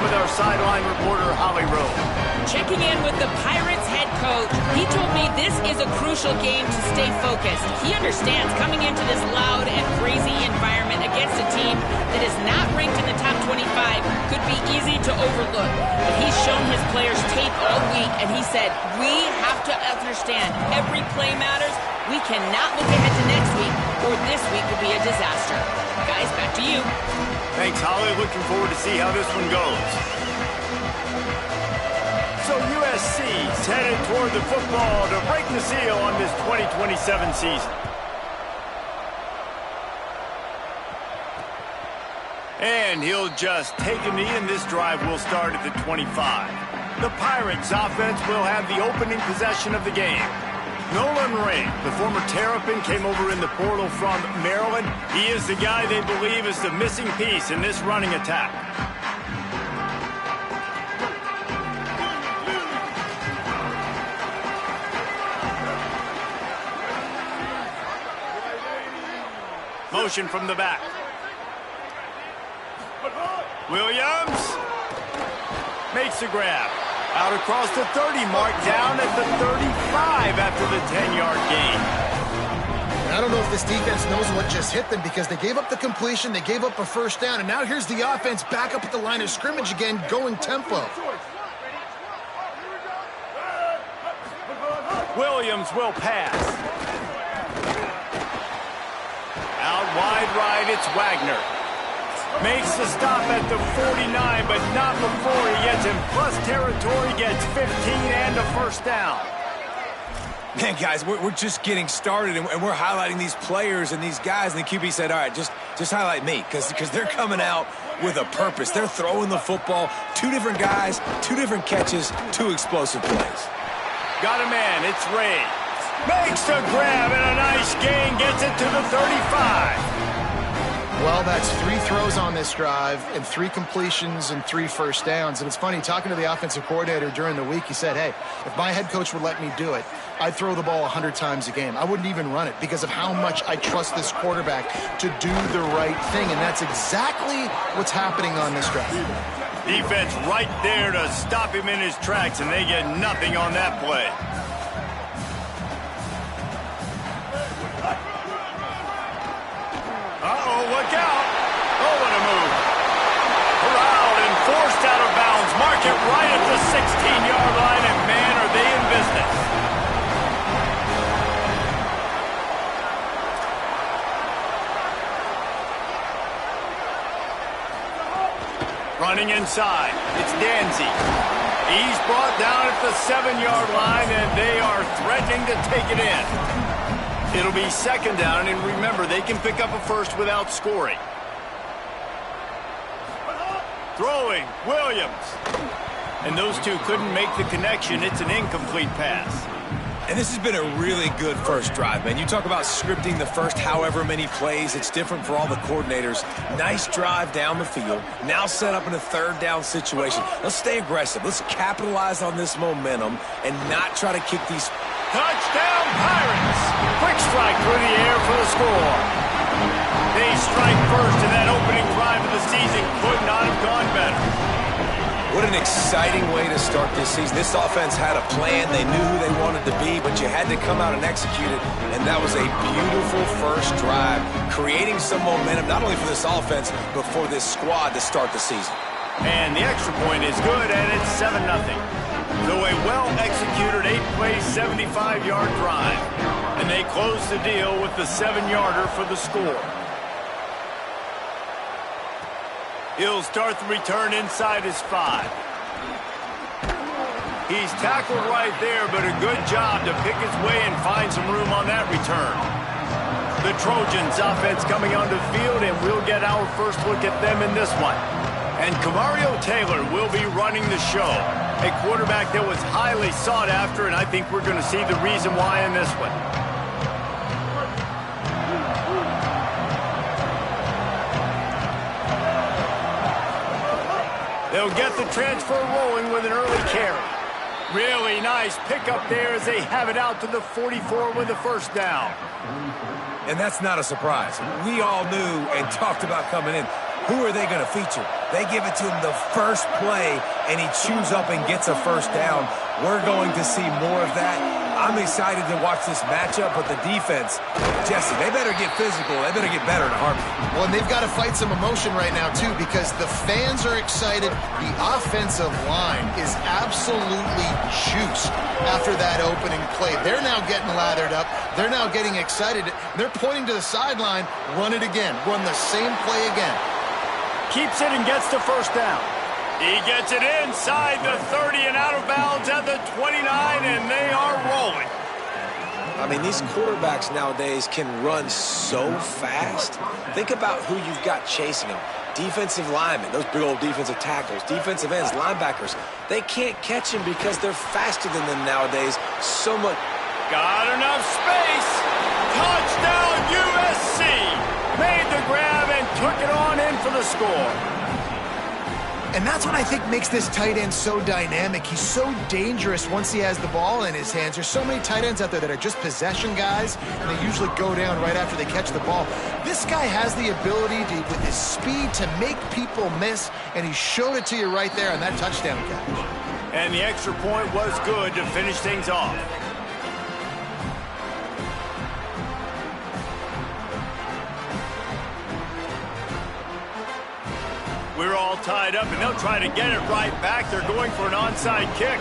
with our sideline reporter, Holly Rowe. Checking in with the Pirates head coach, he told me this is a crucial game to stay focused. He understands coming into this loud and crazy environment against a team that is not ranked in the top 25 could be easy to overlook. But he's shown his players tape all week, and he said, we have to understand every play matters. We cannot look ahead to next week, or this week will be a disaster. Guys, back to you. Thanks, Holly. Looking forward to see how this one goes. So USC's headed toward the football to break the seal on this 2027 season. And he'll just take a knee, and this drive will start at the 25. The Pirates offense will have the opening possession of the game. Nolan Ring, the former Terrapin, came over in the portal from Maryland. He is the guy they believe is the missing piece in this running attack. Motion from the back. Williams makes the grab. Out across the 30 mark, down at the 35 after the 10-yard gain. I don't know if this defense knows what just hit them because they gave up the completion, they gave up a first down, and now here's the offense back up at the line of scrimmage again, going tempo. Williams will pass. Out wide right, it's Wagner. Makes the stop at the 49, but not before he gets in plus territory, gets 15 and a first down. Man, guys, we're just getting started, and we're highlighting these players and these guys, and the QB said, all right, just highlight me, because they're coming out with a purpose. They're throwing the football. Two different guys, two different catches, two explosive plays. Got a man, it's Ray. Makes the grab, and a nice gain, gets it to the 35. Well, that's 3 throws on this drive and 3 completions and 3 first downs. And it's funny, talking to the offensive coordinator during the week, he said, hey, if my head coach would let me do it, I'd throw the ball 100 times a game. I wouldn't even run it because of how much I trust this quarterback to do the right thing. And that's exactly what's happening on this drive. Defense right there to stop him in his tracks, and they get nothing on that play. Uh-oh, look out. Oh, what a move. Corralled and forced out of bounds. Mark it right at the 16-yard line, and man, are they in business. Running inside, it's Danzy. He's brought down at the 7-yard line, and they are threatening to take it in. It'll be second down, and remember, they can pick up a first without scoring. Throwing, Williams. And those two couldn't make the connection. It's an incomplete pass. And this has been a really good first drive, man. You talk about scripting the first however many plays. It's different for all the coordinators. Nice drive down the field. Now set up in a third down situation. Let's stay aggressive. Let's capitalize on this momentum and not try to kick these. Touchdown, Pirates! Quick strike through the air for the score. They strike first, and that opening drive of the season could not have gone better. What an exciting way to start this season. This offense had a plan. They knew who they wanted to be, but you had to come out and execute it, and that was a beautiful first drive, creating some momentum, not only for this offense, but for this squad to start the season. And the extra point is good, and it's 7-0. So a well-executed 8-play, 75-yard drive. And they close the deal with the 7-yarder for the score. He'll start the return inside his 5. He's tackled right there, but a good job to pick his way and find some room on that return. The Trojans offense coming onto the field, and we'll get our first look at them in this one. And Kamario Taylor will be running the show. A quarterback that was highly sought after, and I think we're going to see the reason why in this one. They'll get the transfer rolling with an early carry. Really nice pickup there as they have it out to the 44 with the first down. And that's not a surprise. We all knew and talked about coming in. Who are they going to feature? They give it to him the first play, and he chews up and gets a first down. We're going to see more of that. I'm excited to watch this matchup, but the defense, Jesse, they better get physical. They better get better in a heartbeat. Well, and they've got to fight some emotion right now, too, because the fans are excited. The offensive line is absolutely juiced after that opening play. They're now getting lathered up. They're now getting excited. They're pointing to the sideline. Run it again. Run the same play again. Keeps it and gets the first down. He gets it inside the 30 and out of bounds at the 29, and they are rolling. I mean, these quarterbacks nowadays can run so fast. Think about who you've got chasing them. Defensive linemen, those big old defensive tackles, defensive ends, linebackers. They can't catch him because they're faster than them nowadays. So much. Got enough space. Touchdown USC. Made the grab and took it on in for the score. And that's what I think makes this tight end so dynamic. He's so dangerous once he has the ball in his hands. There's so many tight ends out there that are just possession guys, and they usually go down right after they catch the ball. This guy has the ability to, with his speed, to make people miss, and he showed it to you right there on that touchdown catch. And the extra point was good to finish things off. We're all tied up, and they'll try to get it right back. They're going for an onside kick.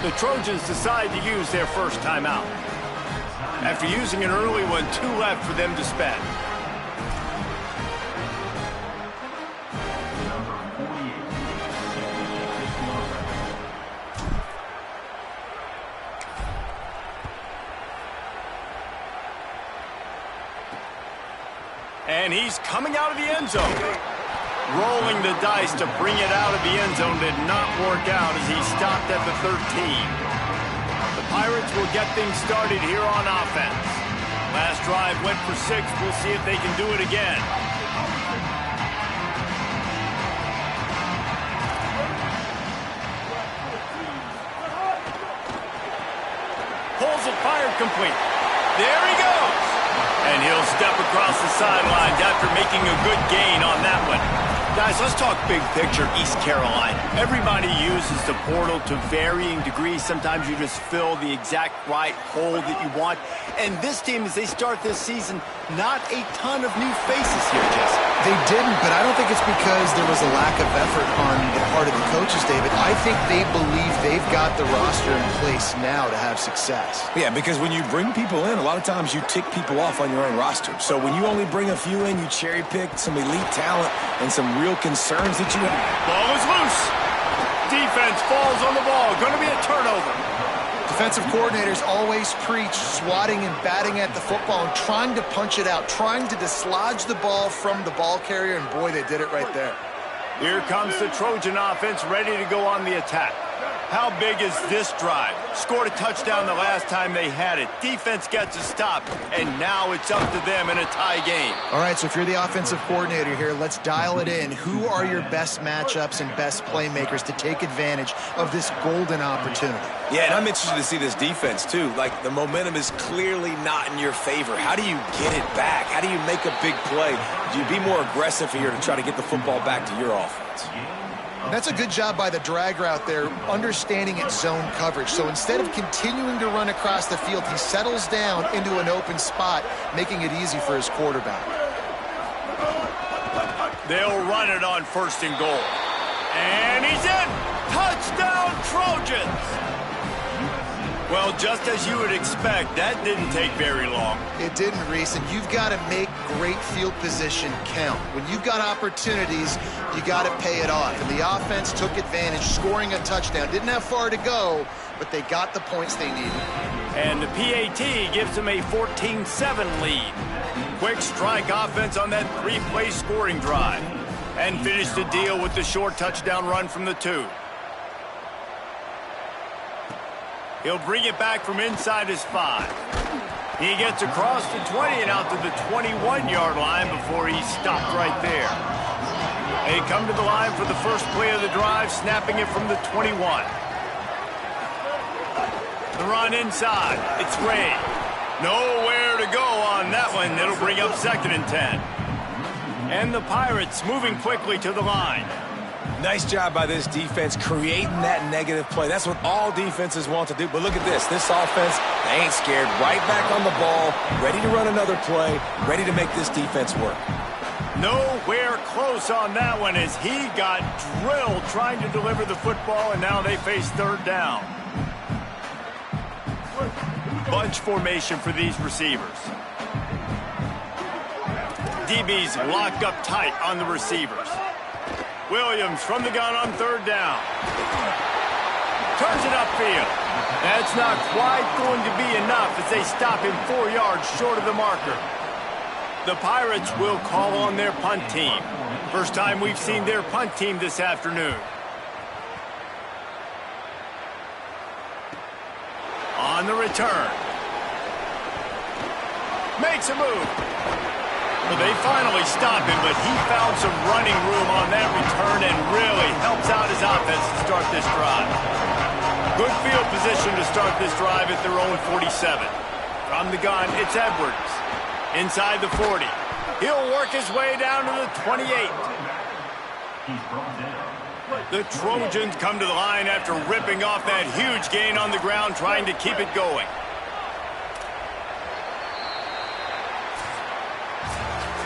The Trojans decide to use their first timeout. After using an early one, 2 left for them to spend. And he's coming out of the end zone. Rolling the dice to bring it out of the end zone did not work out as he stopped at the 13. The Pirates will get things started here on offense. Last drive went for 6. We'll see if they can do it again. Pulls it, fired, complete. There he goes. And he'll step across the sidelines after making a good gain on that one. Guys, let's talk big picture East Carolina. Everybody uses the portal to varying degrees. Sometimes you just fill the exact right hole that you want. And this team, as they start this season, not a ton of new faces here, Jesse. They didn't, but I don't think it's because there was a lack of effort on the part of the coaches, David. I think they believe they've got the roster in place now to have success. Yeah, because when you bring people in, a lot of times you tick people off on your own roster. So when you only bring a few in, you cherry-pick some elite talent and some real concerns that you have. Ball is loose. Defense falls on the ball. Going to be a turnover. Defensive coordinators always preach swatting and batting at the football and trying to punch it out, trying to dislodge the ball from the ball carrier, and boy, they did it right there. Here comes the Trojan offense ready to go on the attack. How big is this drive? Scored a touchdown the last time they had it. Defense gets a stop, and now it's up to them in a tie game. All right, so if you're the offensive coordinator here, let's dial it in. Who are your best matchups and best playmakers to take advantage of this golden opportunity? Yeah, and I'm interested to see this defense, too. Like, the momentum is clearly not in your favor. How do you get it back? How do you make a big play? Do you be more aggressive here to try to get the football back to your offense? That's a good job by the drag route there, understanding its zone coverage. So instead of continuing to run across the field, he settles down into an open spot, making it easy for his quarterback. They'll run it on 1st and goal. And he's in! Touchdown, Trojans! Well, just as you would expect, that didn't take very long. It didn't, Reese, and you've got to make great field position count. When you've got opportunities, you got to pay it off. And the offense took advantage, scoring a touchdown. Didn't have far to go, but they got the points they needed. And the PAT gives them a 14-7 lead. Quick strike offense on that 3-play scoring drive. And finished the deal with the short touchdown run from the 2. He'll bring it back from inside his 5. He gets across the 20 and out to the 21-yard line before he's stopped right there. They come to the line for the first play of the drive, snapping it from the 21. The run inside. It's Ray. Nowhere to go on that one. It'll bring up 2nd and 10. And the Pirates moving quickly to the line. Nice job by this defense creating that negative play. That's what all defenses want to do. But look at this. This offense, they ain't scared. Right back on the ball, ready to run another play, ready to make this defense work. Nowhere close on that one as he got drilled trying to deliver the football, and now they face third down. Bunch formation for these receivers. DB's locked up tight on the receivers. Williams from the gun on third down. Turns it upfield. That's not quite going to be enough as they stop him 4 yards short of the marker. The Pirates will call on their punt team. First time we've seen their punt team this afternoon. On the return. Makes a move. Well, they finally stop him, but he found some running room on that return and really helps out his offense to start this drive. Good field position to start this drive at their own 47. From the gun, it's Edwards. Inside the 40. He'll work his way down to the 28. The Trojans come to the line after ripping off that huge gain on the ground, trying to keep it going.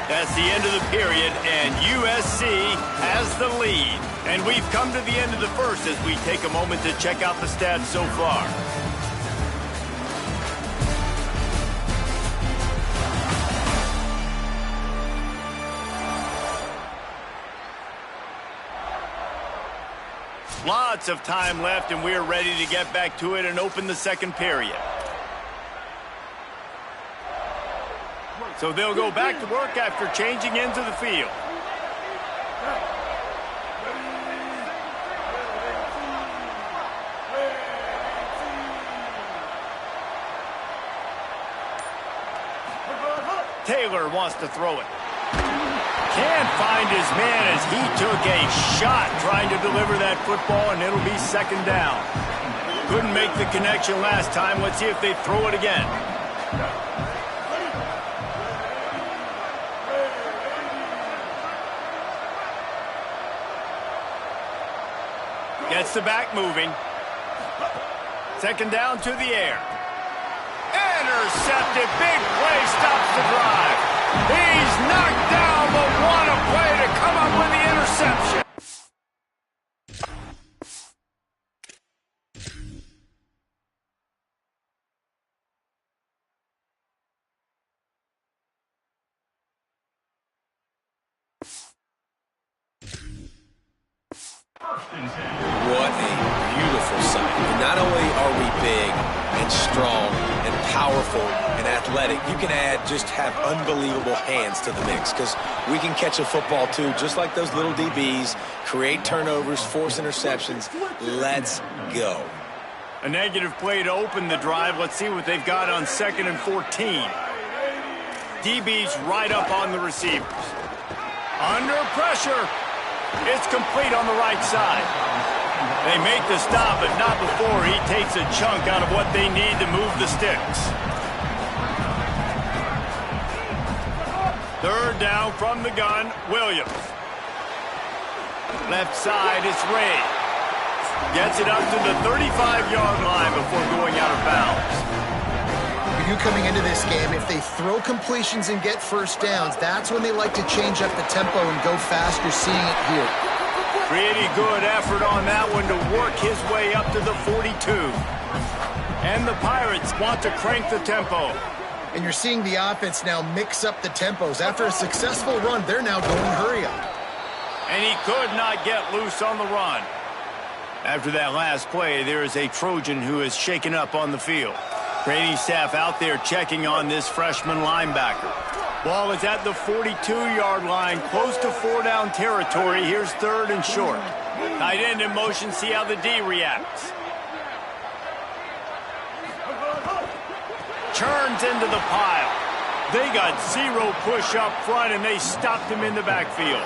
That's the end of the period, and USC has the lead. And we've come to the end of the first as we take a moment to check out the stats so far. Lots of time left, and we're ready to get back to it and open the second period. So they'll go back to work after changing into the field. Taylor wants to throw it. Can't find his man as he took a shot trying to deliver that football, and it'll be second down. Couldn't make the connection last time. Let's see if they throw it again. Gets the back moving. Second down to the air. Intercepted. Big play stops the drive. He's knocked down, but what a play to come up with the interception. What a beautiful sight. Not only are we big and strong and powerful and athletic, you can just have unbelievable hands to the mix because we can catch a football too, just like those little DBs, create turnovers, force interceptions. Let's go. A negative play to open the drive. Let's see what they've got on 2nd and 14. DB's right up on the receivers. Under pressure. It's complete on the right side. They make the stop, but not before he takes a chunk out of what they need to move the sticks. Third down from the gun, Williams. Left side, it's Ray. Gets it up to the 35-yard line before going out of bounds. You coming into this game, if they throw completions and get first downs, that's when they like to change up the tempo and go fast. You're seeing it here. Pretty good effort on that one to work his way up to the 42. And the Pirates want to crank the tempo. And you're seeing the offense now mix up the tempos. After a successful run, they're now going hurry up. And he could not get loose on the run. After that last play, there is a Trojan who is shaken up on the field. Training staff out there checking on this freshman linebacker. Ball is at the 42-yard line, close to 4-down territory. Here's 3rd and short. Tight end in motion, see how the D reacts. Churns into the pile. They got 0 push up front, and they stopped him in the backfield.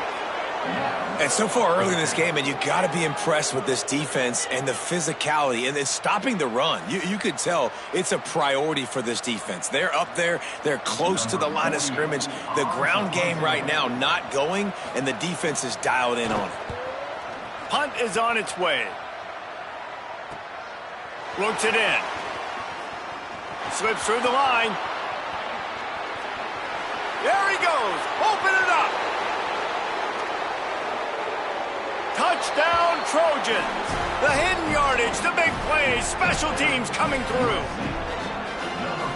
And so far early in this game, and you got to be impressed with this defense and the physicality and then stopping the run. You could tell it's a priority for this defense. They're up there. They're close to the line of scrimmage. The ground game right now not going, and the defense is dialed in on it. Punt is on its way. Looks it in. Slips through the line. There he goes. Open it up. Touchdown, Trojans. The hidden yardage, the big plays, special teams coming through.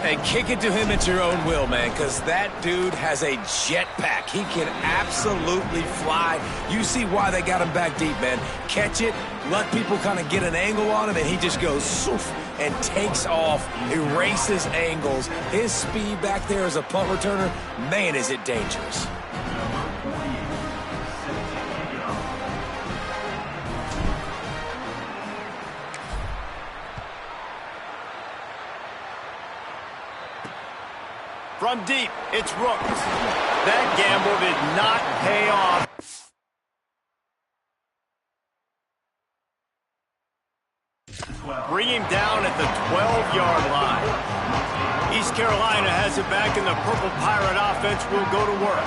And kick it to him at your own will, man, because that dude has a jetpack. He can absolutely fly. You see why they got him back deep, man. Catch it, let people kind of get an angle on him, and he just goes soof and takes off, erases angles. His speed back there as a punt returner, man, is it dangerous. From deep, it's Rooks. That gamble did not pay off. Bring him down at the 12-yard line. East Carolina has it back, and the Purple Pirate offense will go to work.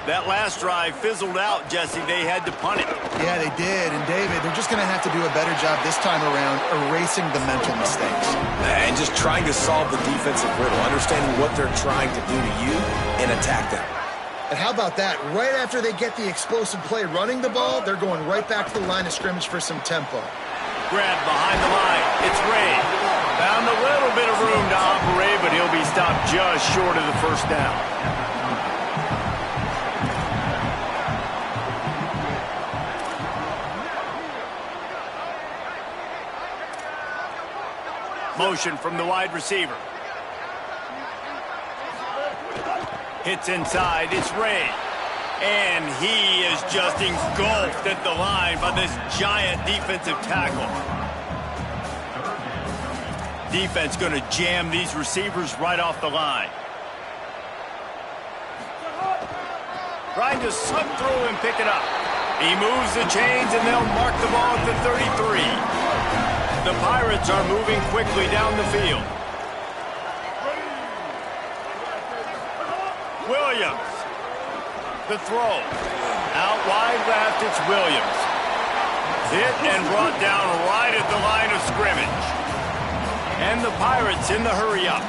That last drive fizzled out, Jesse. They had to punt it. Yeah, they did. And, David, they're just going to have to do a better job this time around erasing the mental mistakes. And just trying to solve the defensive riddle, understanding what they're trying to do to you and attack them. And how about that? Right after they get the explosive play running the ball, they're going right back to the line of scrimmage for some tempo. Grabbed behind the line. It's Ray. Found a little bit of room to operate, but he'll be stopped just short of the first down. Motion from the wide receiver. Hits inside. It's Ray. And he is just engulfed at the line by this giant defensive tackle. Defense going to jam these receivers right off the line. Trying to slip through and pick it up. He moves the chains, and they'll mark the ball at the 33. The Pirates are moving quickly down the field. Williams. The throw. Out wide left, it's Williams. Hit and brought down right at the line of scrimmage. And the Pirates in the hurry-up.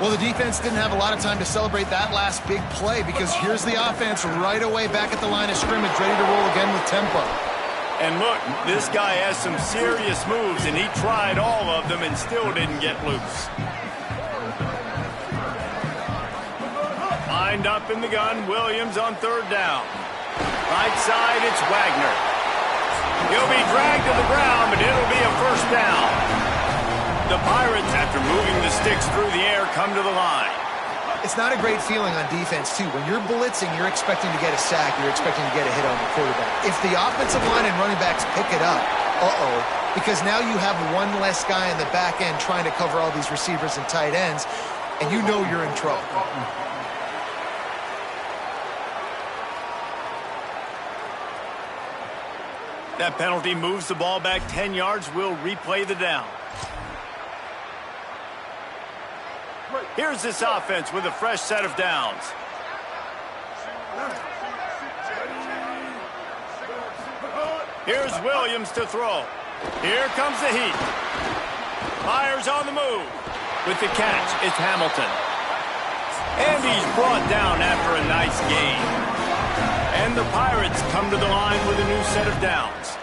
Well, the defense didn't have a lot of time to celebrate that last big play because here's the offense right away back at the line of scrimmage, ready to roll again with tempo. And look, this guy has some serious moves, and he tried all of them and still didn't get loose. Lined up in the gun, Williams on third down. Right side, it's Wagner. He'll be dragged to the ground, but it'll be a first down. The Pirates, after moving the sticks through the air, come to the line. It's not a great feeling on defense, too. When you're blitzing, you're expecting to get a sack. You're expecting to get a hit on the quarterback. If the offensive line and running backs pick it up, because now you have one less guy in the back end trying to cover all these receivers and tight ends, and you know you're in trouble. That penalty moves the ball back 10 yards. We'll replay the down. Here's this offense with a fresh set of downs. Here's Williams to throw. Here comes the heat. Myers on the move. With the catch, it's Hamilton. And he's brought down after a nice gain. And the Pirates come to the line with a new set of downs.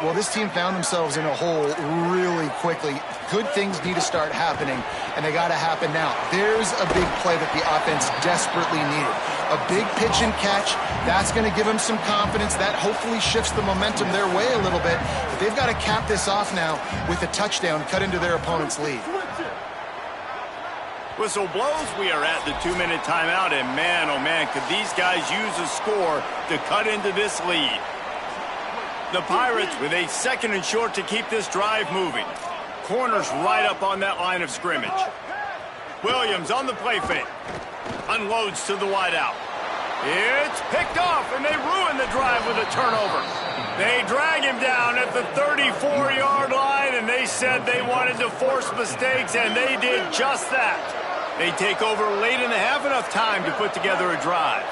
Well, this team found themselves in a hole really quickly. Good things need to start happening, and they got to happen now. There's a big play that the offense desperately needed. A big pitch and catch. That's going to give them some confidence. That hopefully shifts the momentum their way a little bit. But they've got to cap this off now with a touchdown cut into their opponent's lead. Whistle blows. We are at the 2-minute timeout, and man, oh man, could these guys use a score to cut into this lead. The Pirates with a second and short to keep this drive moving. Corners right up on that line of scrimmage. Williams on the play fake. Unloads to the wideout. It's picked off, and they ruin the drive with a turnover. They drag him down at the 34-yard line, and they said they wanted to force mistakes, and they did just that. They take over late in the half, enough time to put together a drive.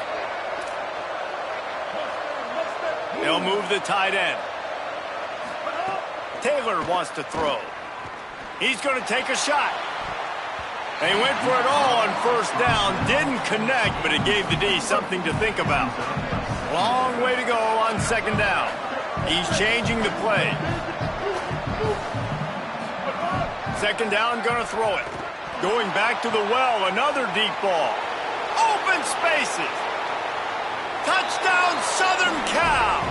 They'll move the tight end. Taylor wants to throw. He's going to take a shot. They went for it all on first down. Didn't connect, but it gave the D something to think about. Long way to go on second down. He's changing the play. Second down, going to throw it. Going back to the well, another deep ball. Open spaces. Touchdown, Southern Cal.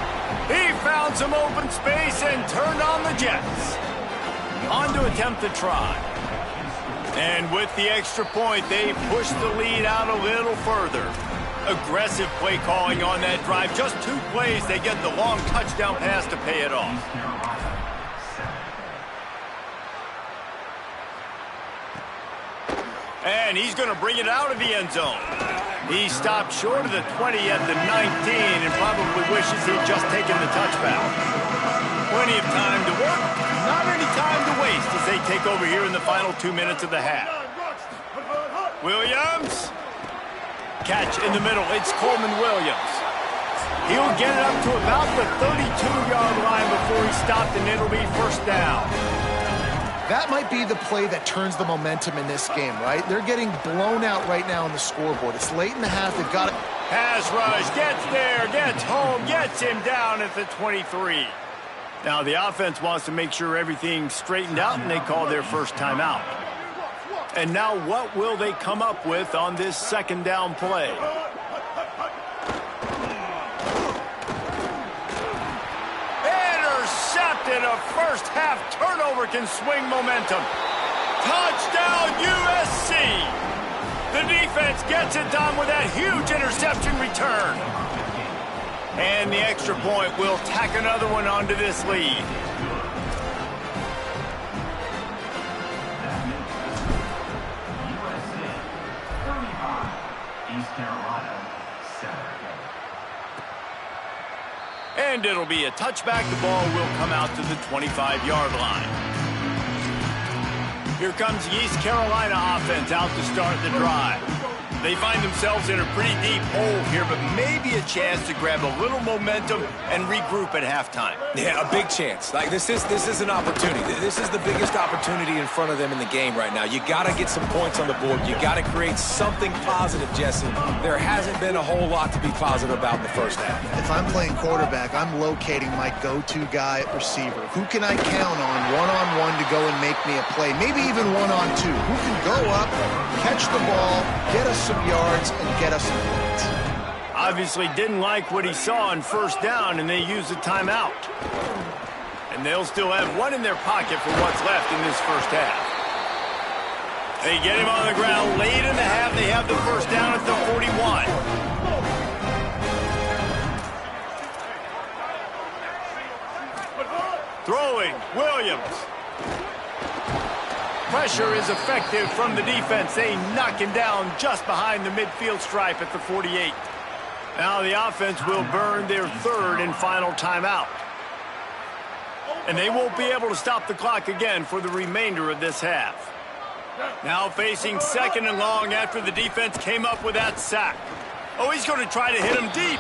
He found some open space and turned on the Jets. On to attempt the try. And with the extra point, they push the lead out a little further. Aggressive play calling on that drive. Just 2 plays, they get the long touchdown pass to pay it off. And he's going to bring it out of the end zone. He stopped short of the 20 at the 19 and probably wishes he'd just taken the touchback. Plenty of time to work, not any time to waste as they take over here in the final 2 minutes of the half. Williams. Catch in the middle. It's Coleman Williams. He'll get it up to about the 32-yard line before he stopped, and it'll be first down. That might be the play that turns the momentum in this game, right? They're getting blown out right now on the scoreboard. It's late in the half. They've got it. Pass rush, gets there, gets home, gets him down at the 23. Now the offense wants to make sure everything's straightened out, and they call their first timeout. And now what will they come up with on this second down play? Intercepted. A first half turnover can swing momentum. Touchdown USC. The defense gets it done with that huge interception return. And the extra point will tack another one onto this lead. East Carolina, 7. And it'll be a touchback. The ball will come out to the 25-yard line. Here comes the East Carolina offense out to start the drive. They find themselves in a pretty deep hole here, but maybe a chance to grab a little momentum and regroup at halftime. Yeah, a big chance. Like this is an opportunity. This is the biggest opportunity in front of them in the game right now. You got to get some points on the board. You got to create something positive, Jesse. There hasn't been a whole lot to be positive about in the first half. If I'm playing quarterback, I'm locating my go-to guy at receiver. Who can I count on one-on-one to go and make me a play? Maybe even one-on-two. Who can go up, catch the ball, get us some yards, and get us some points? Obviously didn't like what he saw on first down, and they used a timeout. And they'll still have one in their pocket for what's left in this first half. They get him on the ground late in the half. They have the first down at the 41. Throwing, Williams. Pressure is effective from the defense. They knock him down just behind the midfield stripe at the 48. Now the offense will burn their third and final timeout. And they won't be able to stop the clock again for the remainder of this half. Now facing second and long after the defense came up with that sack. Oh, he's going to try to hit him deep.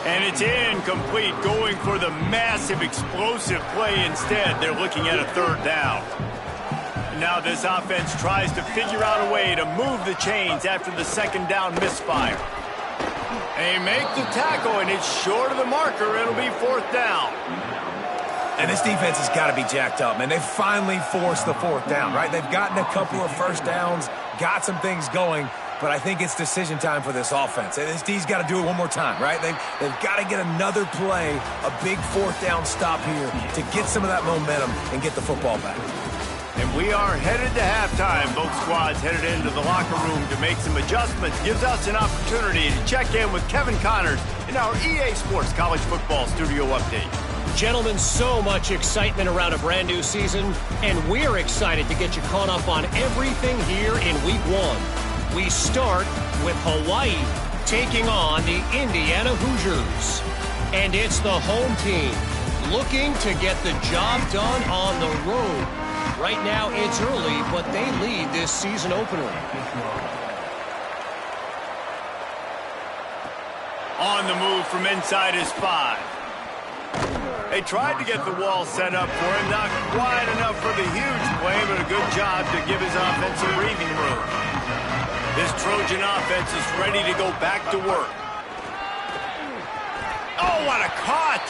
And it's incomplete, going for the massive explosive play instead. They're looking at a third down. Now this offense tries to figure out a way to move the chains after the second down misfire. They make the tackle, and it's short of the marker. It'll be fourth down. And this defense has got to be jacked up, man. They've finally forced the fourth down, right? They've gotten a couple of first downs, got some things going, but I think it's decision time for this offense. And this D's got to do it one more time, right? They've got to get another play, a big fourth down stop here to get some of that momentum and get the football back. And we are headed to halftime. Both squads headed into the locker room to make some adjustments. Gives us an opportunity to check in with Kevin Connors in our EA Sports College Football Studio Update. Gentlemen, so much excitement around a brand new season, and we're excited to get you caught up on everything here in Week 1. We start with Hawaii taking on the Indiana Hoosiers. And it's the home team looking to get the job done on the road. Right now it's early, but they lead this season opener. On the move from inside his 5. They tried to get the wall set up for him. Not quite enough for the huge play, but a good job to give his offense some breathing room. This Trojan offense is ready to go back to work. Oh, what a cut!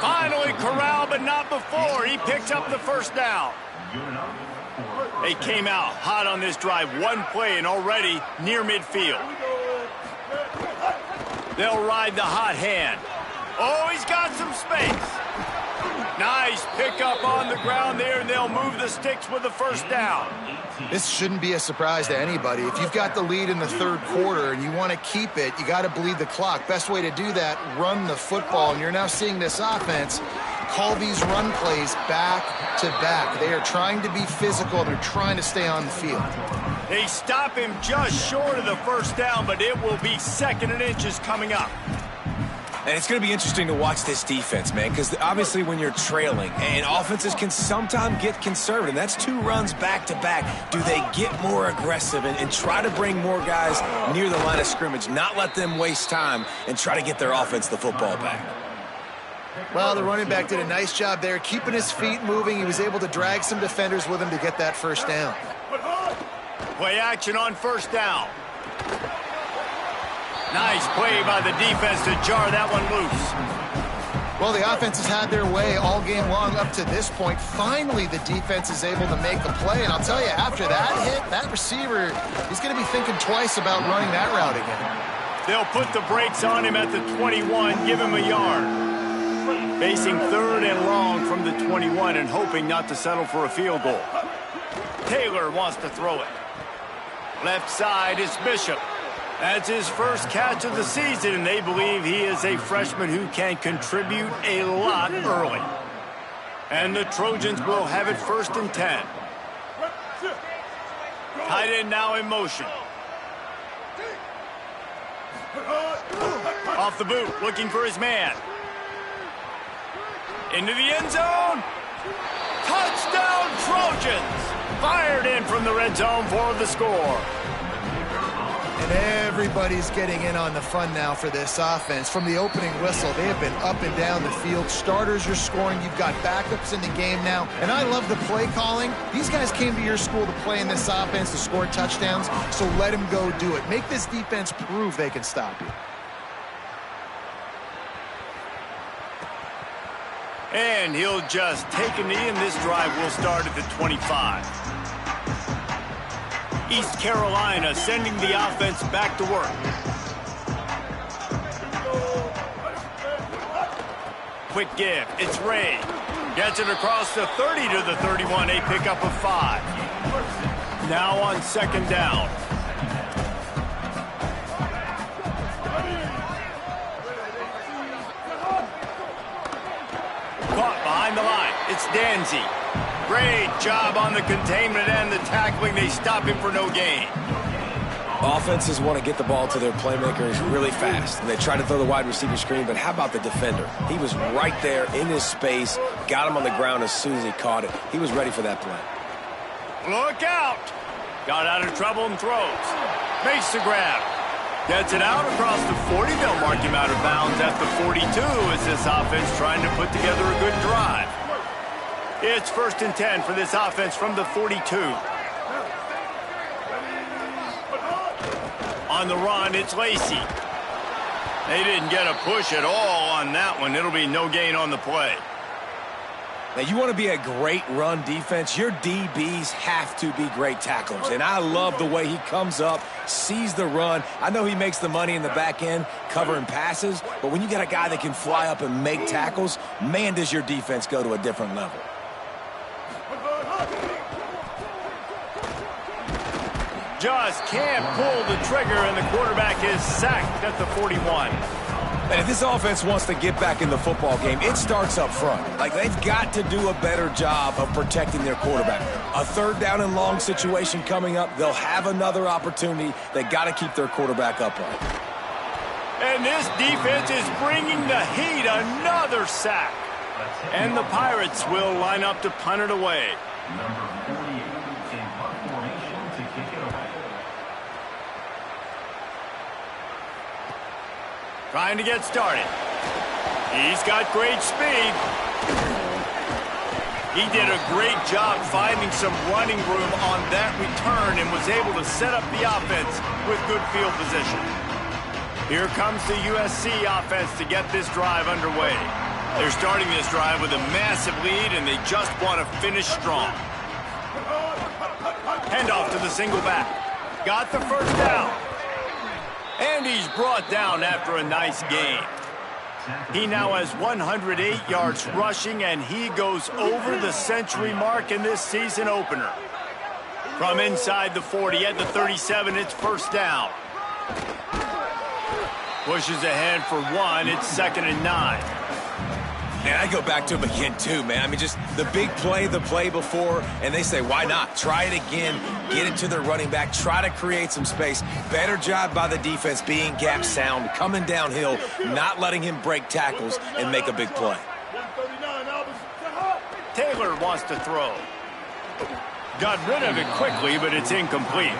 Finally corralled, but not before. He picks up the first down. They came out hot on this drive. One play and already near midfield. They'll ride the hot hand. Oh, he's got some space. Nice pickup on the ground there, and they'll move the sticks with the first down. This shouldn't be a surprise to anybody. If you've got the lead in the third quarter and you want to keep it, you got to bleed the clock. Best way to do that, run the football. And you're now seeing this offense call these run plays back to back. They are trying to be physical. They're trying to stay on the field. They stop him just short of the first down, but it will be 2nd and inches coming up. And it's going to be interesting to watch this defense, man, because obviously when you're trailing, and offenses can sometimes get conservative. That's 2 runs back-to-back. Do they get more aggressive and try to bring more guys near the line of scrimmage, not let them waste time, and try to get their offense the football back? Well, the running back did a nice job there, keeping his feet moving. He was able to drag some defenders with him to get that first down. Play action on first down. Nice play by the defense to jar that one loose. Well, the offense has had their way all game long up to this point. Finally, the defense is able to make a play. And I'll tell you, after that hit, that receiver, he's going to be thinking twice about running that route again. They'll put the brakes on him at the 21, give him a yard. Facing 3rd and long from the 21 and hoping not to settle for a field goal. Taylor wants to throw it. Left side is Bishop. That's his first catch of the season, and they believe he is a freshman who can contribute a lot early. And the Trojans will have it 1st and 10. Tight end now in motion. Off the boot, looking for his man. Into the end zone. Touchdown, Trojans! Fired in from the red zone for the score. And everybody's getting in on the fun now for this offense. From the opening whistle, they have been up and down the field. Starters are scoring. You've got backups in the game now. And I love the play calling. These guys came to your school to play in this offense to score touchdowns, so let them go do it. Make this defense prove they can stop you. And he'll just take a knee, and this drive will start at the 25. East Carolina sending the offense back to work. Quick give. It's Ray. Gets it across the 30 to the 31. A pickup of 5. Now on 2nd down. Caught behind the line. It's Danzy. Great job on the containment and the tackling. They stop him for no gain. Offenses want to get the ball to their playmakers really fast. And they try to throw the wide receiver screen, but how about the defender? He was right there in his space, got him on the ground as soon as he caught it. He was ready for that play. Look out! Got out of trouble and throws. Makes the grab. Gets it out across the 40. They'll mark him out of bounds at the 42 as this offense trying to put together a good drive. It's 1st and 10 for this offense from the 42. On the run, it's Lacey. They didn't get a push at all on that one. It'll be no gain on the play. Now, you want to be a great run defense, your DBs have to be great tacklers. And I love the way he comes up, sees the run. I know he makes the money in the back end covering passes, but when you got a guy that can fly up and make tackles, man, does your defense go to a different level. Just can't pull the trigger, and the quarterback is sacked at the 41. And if this offense wants to get back in the football game, it starts up front. Like, they've got to do a better job of protecting their quarterback. A 3rd down and long situation coming up. They'll have another opportunity. They got to keep their quarterback upright. And this defense is bringing the heat. Another sack. And the Pirates will line up to punt it away. Number 48 in punt formation to kick it away. Trying to get started. He's got great speed. He did a great job finding some running room on that return and was able to set up the offense with good field position. Here comes the USC offense to get this drive underway. They're starting this drive with a massive lead, and they just want to finish strong. Handoff to the single back. Got the first down. And he's brought down after a nice gain. He now has 108 yards rushing, and he goes over the century mark in this season opener. From inside the 40 at the 37, it's first down. Pushes ahead for one. It's 2nd and 9. And I go back to him again, too, man. I mean, just the big play, the play before, and they say, why not? Try it again, get it to their running back, try to create some space. Better job by the defense being gap sound, coming downhill, not letting him break tackles and make a big play. Taylor wants to throw. Got rid of it quickly, but it's incomplete.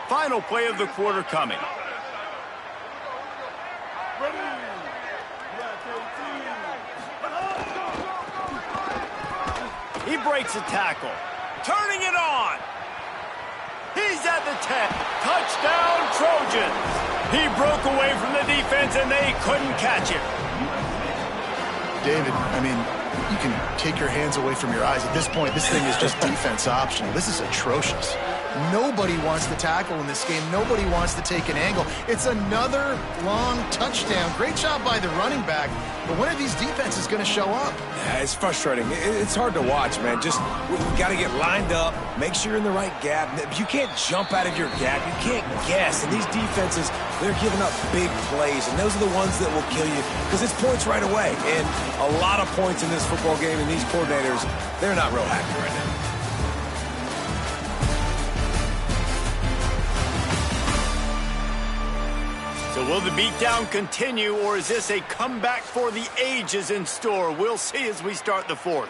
Final play of the quarter coming. He breaks a tackle. Turning it on. He's at the 10. Touchdown, Trojans. He broke away from the defense, and they couldn't catch him. David, I mean, you can take your hands away from your eyes. At this point, this thing is just defense optional. This is atrocious. Nobody wants to tackle in this game. Nobody wants to take an angle. It's another long touchdown. Great job by the running back. But when are these defenses going to show up? Yeah, it's frustrating. It's hard to watch, man. Just, we got to get lined up, make sure you're in the right gap. You can't jump out of your gap. You can't guess. And these defenses, they're giving up big plays, and those are the ones that will kill you because it's points right away. And a lot of points in this football game, and these coordinators, they're not real happy right now. So will the beatdown continue, or is this a comeback for the ages in store? We'll see as we start the fourth.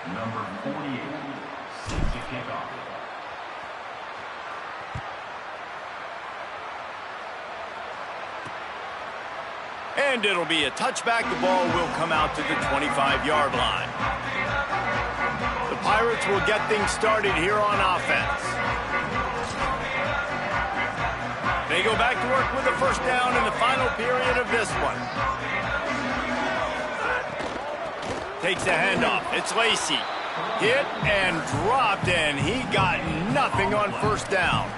Number 48, set to kick off. And it'll be a touchback. The ball will come out to the 25-yard line. The Pirates will get things started here on offense. They go back to work with a first down in the final period of this one. Takes a handoff. It's Lacy. Hit and dropped, and he got nothing on first down.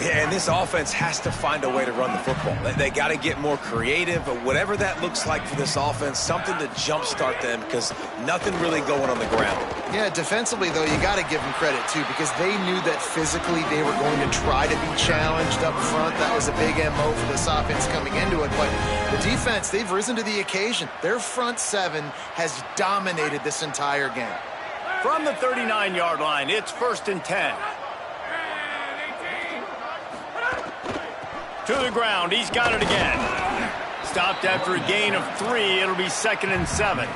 Yeah, and this offense has to find a way to run the football. They got to get more creative, but whatever that looks like for this offense, something to jumpstart them because nothing really going on the ground. Yeah, defensively, though, you got to give them credit, too, because they knew that physically they were going to try to be challenged up front. That was a big MO for this offense coming into it. But the defense, they've risen to the occasion. Their front seven has dominated this entire game. From the 39-yard line, it's 1st and 10. To the ground, he's got it again. Stopped after a gain of 3, it'll be 2nd and 7.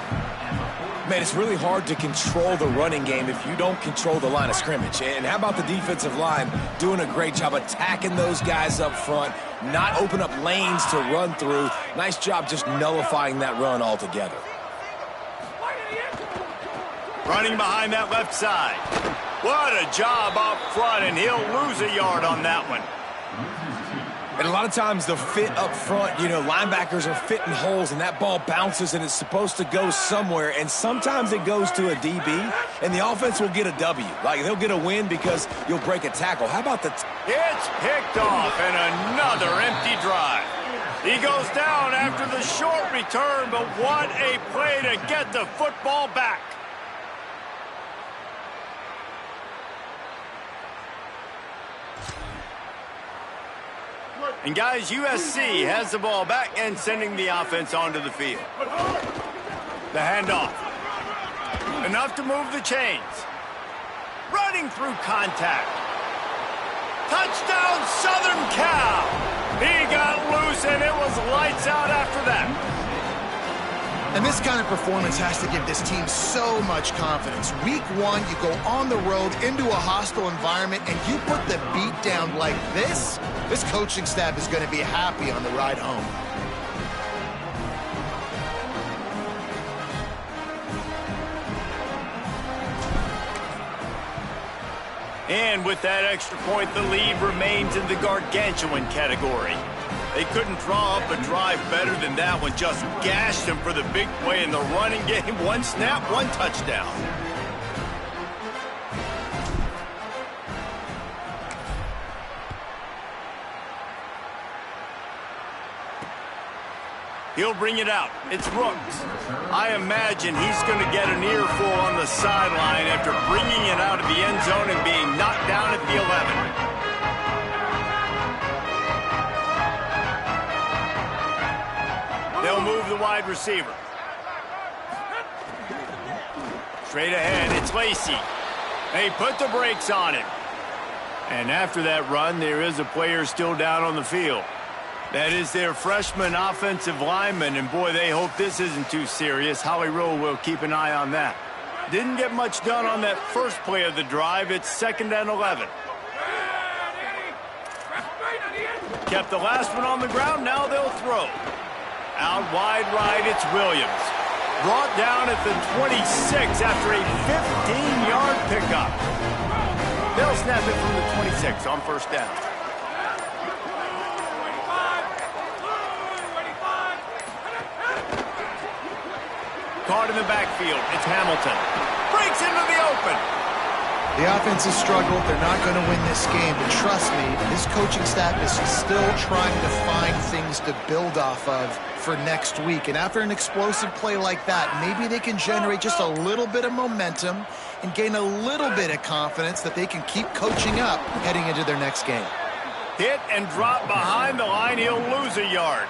Man, it's really hard to control the running game if you don't control the line of scrimmage. And how about the defensive line doing a great job attacking those guys up front, not open up lanes to run through. Nice job just nullifying that run altogether. Running behind that left side. What a job up front, and he'll lose a yard on that one. And a lot of times the fit up front, you know, linebackers are fitting holes and that ball bounces and it's supposed to go somewhere. And sometimes it goes to a DB and the offense will get a W. Like they'll get a win because you'll break a tackle. How about the... It's picked off and another empty drive. He goes down after the short return, but what a play to get the football back. And guys, USC has the ball back and sending the offense onto the field. The handoff. Enough to move the chains. Running through contact. Touchdown, Southern Cal. He got loose, and it was lights out after that. And this kind of performance has to give this team so much confidence. Week 1, you go on the road into a hostile environment, and you put the beat down like this. This coaching staff is going to be happy on the ride home. And with that extra point, the lead remains in the gargantuan category. They couldn't draw up a drive better than that one. Just gashed him for the big play in the running game. One snap, one touchdown. He'll bring it out. It's Brooks. I imagine he's going to get an earful on the sideline after bringing it out of the end zone and being knocked down at the 11. They'll move the wide receiver. Straight ahead, it's Lacy. They put the brakes on him. And after that run, there is a player still down on the field. That is their freshman offensive lineman, and boy, they hope this isn't too serious. Holly Rowe will keep an eye on that. Didn't get much done on that first play of the drive. It's 2nd and 11. Kept the last one on the ground. Now they'll throw. Out wide right, it's Williams. Brought down at the 26 after a 15-yard pickup. They'll snap it from the 26 on first down. Caught in the backfield. It's Hamilton. Breaks into the open. The offense has struggled. They're not going to win this game. But trust me, this coaching staff is still trying to find things to build off of for next week. And after an explosive play like that, maybe they can generate just a little bit of momentum and gain a little bit of confidence that they can keep coaching up heading into their next game. Hit and drop behind the line. He'll lose a yard.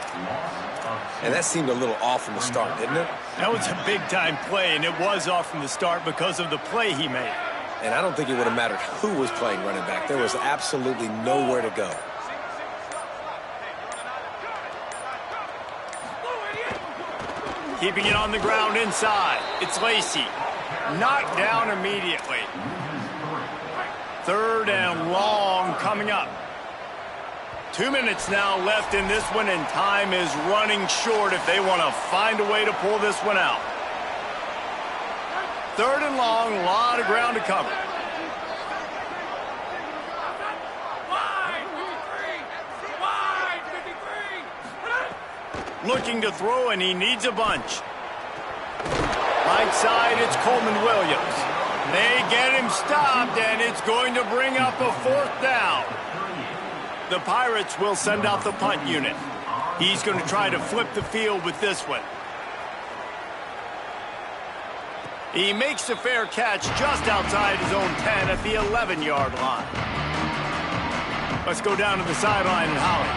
And that seemed a little off from the start, didn't it? That was a big-time play, and it was off from the start because of the play he made. And I don't think it would have mattered who was playing running back. There was absolutely nowhere to go. Keeping it on the ground inside. It's Lacy. Knocked down immediately. 3rd and long coming up. 2 minutes now left in this one, and time is running short if they want to find a way to pull this one out. 3rd and long, a lot of ground to cover. Looking to throw, and he needs a bunch. Right side, it's Coleman Williams. They get him stopped, and it's going to bring up a 4th down. The Pirates will send out the punt unit. He's going to try to flip the field with this one. He makes a fair catch just outside his own 10 at the 11-yard line. Let's go down to the sideline and Holly.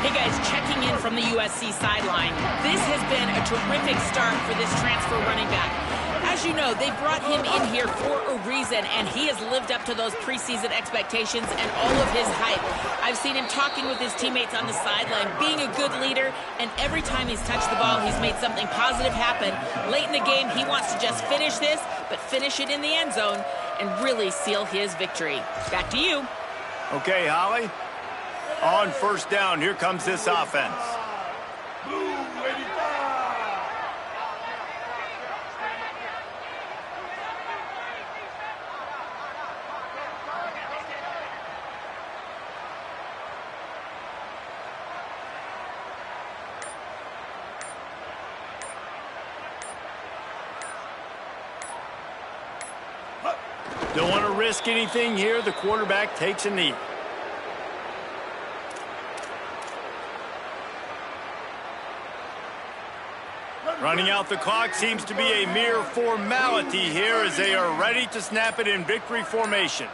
Hey guys, checking in from the USC sideline. This has been a terrific start for this transfer running back. As you know, they brought him in here for a reason, and he has lived up to those preseason expectations and all of his hype. I've seen him talking with his teammates on the sideline, being a good leader, and every time he's touched the ball, he's made something positive happen. Late in the game, he wants to just finish this, but finish it in the end zone and really seal his victory. Back to you. Okay, Holly. On first down, here comes this offense. Don't want to risk anything here. The quarterback takes a knee. Running out the clock seems to be a mere formality here as they are ready to snap it in victory formation.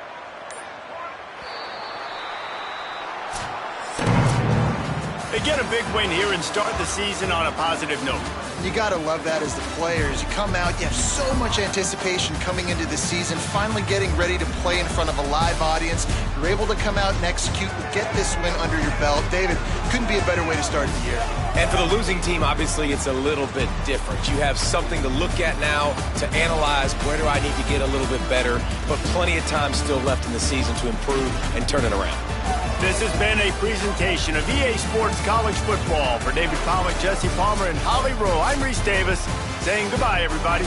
They get a big win here and start the season on a positive note. You got to love that as the players. You come out, you have so much anticipation coming into the season, finally getting ready to play in front of a live audience. You're able to come out and execute and get this win under your belt. David, couldn't be a better way to start the year. And for the losing team, obviously, it's a little bit different. You have something to look at now to analyze where do I need to get a little bit better, but plenty of time still left in the season to improve and turn it around. This has been a presentation of EA Sports College Football. For David Pollack, Jesse Palmer, and Holly Rowe, I'm Reese Davis saying goodbye, everybody.